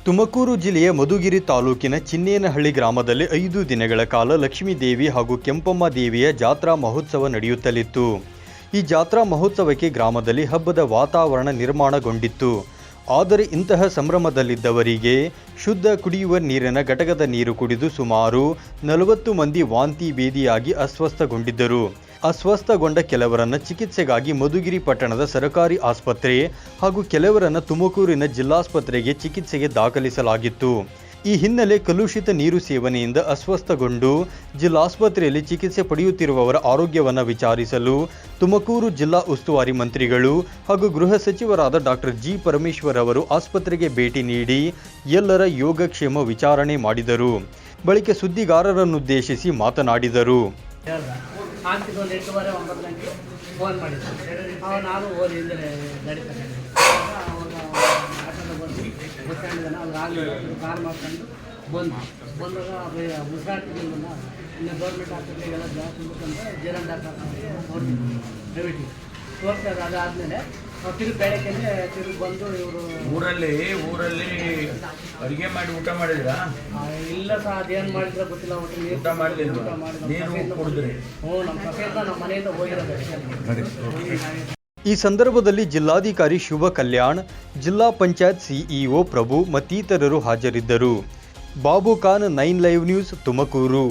ತುಮಕೂರು ಜಿಲ್ಲೆಯ ಮಧುಗಿರಿ ತಾಲೂಕಿನ ಚಿನ್ನೇನಹಳ್ಳಿ ಗ್ರಾಮದಲ್ಲಿ 5 ದಿನಗಳ ಕಾಲ ಲಕ್ಷ್ಮೀದೇವಿ ಹಾಗೂ ಕೆಂಪಮ್ಮ ದೇವಿಯ ಜಾತ್ರಾ ಮಹೋತ್ಸವ ನಡೆಯುತ್ತಲಿತ್ತು. ಈ ಜಾತ್ರಾ ಮಹೋತ್ಸವಕ್ಕೆ ಗ್ರಾಮದಲ್ಲಿ ಹಬ್ಬದ ವಾತಾವರಣ ನಿರ್ಮಾಣಗೊಂಡಿತ್ತು. ಆದರೆ ಇಂತಹ ಸಂಭ್ರಮದಲ್ಲಿದ್ದವರಿಗೆ ಶುದ್ಧ ಕುಡಿಯುವ ನೀರಿನ ಘಟಕದ ನೀರು ಕುಡಿದು ಸುಮಾರು 40 ಮಂದಿ ವಾಂತಿ ಭೇದಿಯಾಗಿ ಅಸ್ವಸ್ಥಗೊಂಡಿದ್ದರು. ಅಸ್ವಸ್ಥಗೊಂಡ ಕೆಲವರನ್ನು ಚಿಕಿತ್ಸೆಗಾಗಿ ಮಧುಗಿರಿ ಪಟ್ಟಣದ ಸರ್ಕಾರಿ ಆಸ್ಪತ್ರೆ ಹಾಗೂ ಕೆಲವರನ್ನು ತುಮಕೂರಿನ ಜಿಲ್ಲಾಸ್ಪತ್ರೆಗೆ ಚಿಕಿತ್ಸೆಗೆ ದಾಖಲಿಸಲಾಗಿತ್ತು. ಈ ಹಿನ್ನೆಲೆ ಕಲುಷಿತ ನೀರು ಸೇವನೆಯಿಂದ ಅಸ್ವಸ್ಥಗೊಂಡು ಜಿಲ್ಲಾಸ್ಪತ್ರೆಯಲ್ಲಿ ಚಿಕಿತ್ಸೆ ಪಡೆಯುತ್ತಿರುವವರ ಆರೋಗ್ಯವನ್ನು ವಿಚಾರಿಸಲು ತುಮಕೂರು ಜಿಲ್ಲಾ ಉಸ್ತುವಾರಿ ಮಂತ್ರಿಗಳು ಹಾಗೂ ಗೃಹ ಸಚಿವರಾದ ಡಾಕ್ಟರ್ ಜಿ. ಪರಮೇಶ್ವರ್ ಅವರು ಆಸ್ಪತ್ರೆಗೆ ಭೇಟಿ ನೀಡಿ ಎಲ್ಲರ ಯೋಗಕ್ಷೇಮ ವಿಚಾರಣೆ ಮಾಡಿದರು. ಬಳಿಕ ಸುದ್ದಿಗಾರರನ್ನುದ್ದೇಶಿಸಿ ಮಾತನಾಡಿದರು. ಆಗ್ತಿದ್ದು 8:30 9 ಗಂಟೆ ಫೋನ್ ಮಾಡಿದ್ರು. ನಾನು ಓದಿ ಹಿಂದೆ ನಡೀತಾನೆ ಅವಾಗ ಆಟೋದ ಬಂದು ಬಸ್ ಸ್ಟ್ಯಾಂಡಿದ್ದಾನೆ ಅವ್ರು ಆಗಲಿಲ್ಲ ಕಾರ್ ಮಾಡ್ಕೊಂಡು ಬಂದಾಗ ಮುಸ್ರಾಟಿಗೆಲ್ಲ ಇನ್ನು ಗೌರ್ಮೆಂಟ್ ಹಾಸ್ಪಿಟ್ಲಿಗೆಲ್ಲ ತುಂಬಿಕೊಂಡ್ರೆ ಜೀರನ್ ಡಾಕ್ಟರ್ ನೋಡ್ತಿದ್ರು ಪ್ರೈವೇಟಿಗೆ ತೋರಿಸ್ತಾರೆ. ಅದಾದಮೇಲೆ ತಿರುಗಿ ಬೆಳಗ್ಗೆ ತಿರುಗಿ ಬಂದು ಇವರು ಊರಲ್ಲಿ ಅಡುಗೆ ಮಾಡಿ ಊಟ ಮಾಡಿದ್ರ? ಇಲ್ಲ ಸಹ ಅದೇನು ಮಾಡಿದ್ರೆ ಗೊತ್ತಿಲ್ಲ. ಊಟ ಮಾಡಲಿಲ್ಲ, ನೀರು ಕುಡಿದ್ರಿ? ಹ್ಞೂ, ನಮ್ಮ ಕಥೆಯಿಂದ ನಮ್ಮ ಮನೆಯಿಂದ ಹೋಗಿರೋದು. ಈ ಸಂದರ್ಭದಲ್ಲಿ ಜಿಲ್ಲಾಧಿಕಾರಿ ಶುಭ ಕಲ್ಯಾಣ್, ಜಿಲ್ಲಾ ಪಂಚಾಯತ್ ಸಿಇಒ ಪ್ರಭು ಮತ್ತಿತರರು ಹಾಜರಿದ್ದರು. Babu Khan, 9 live news, Tumakuru.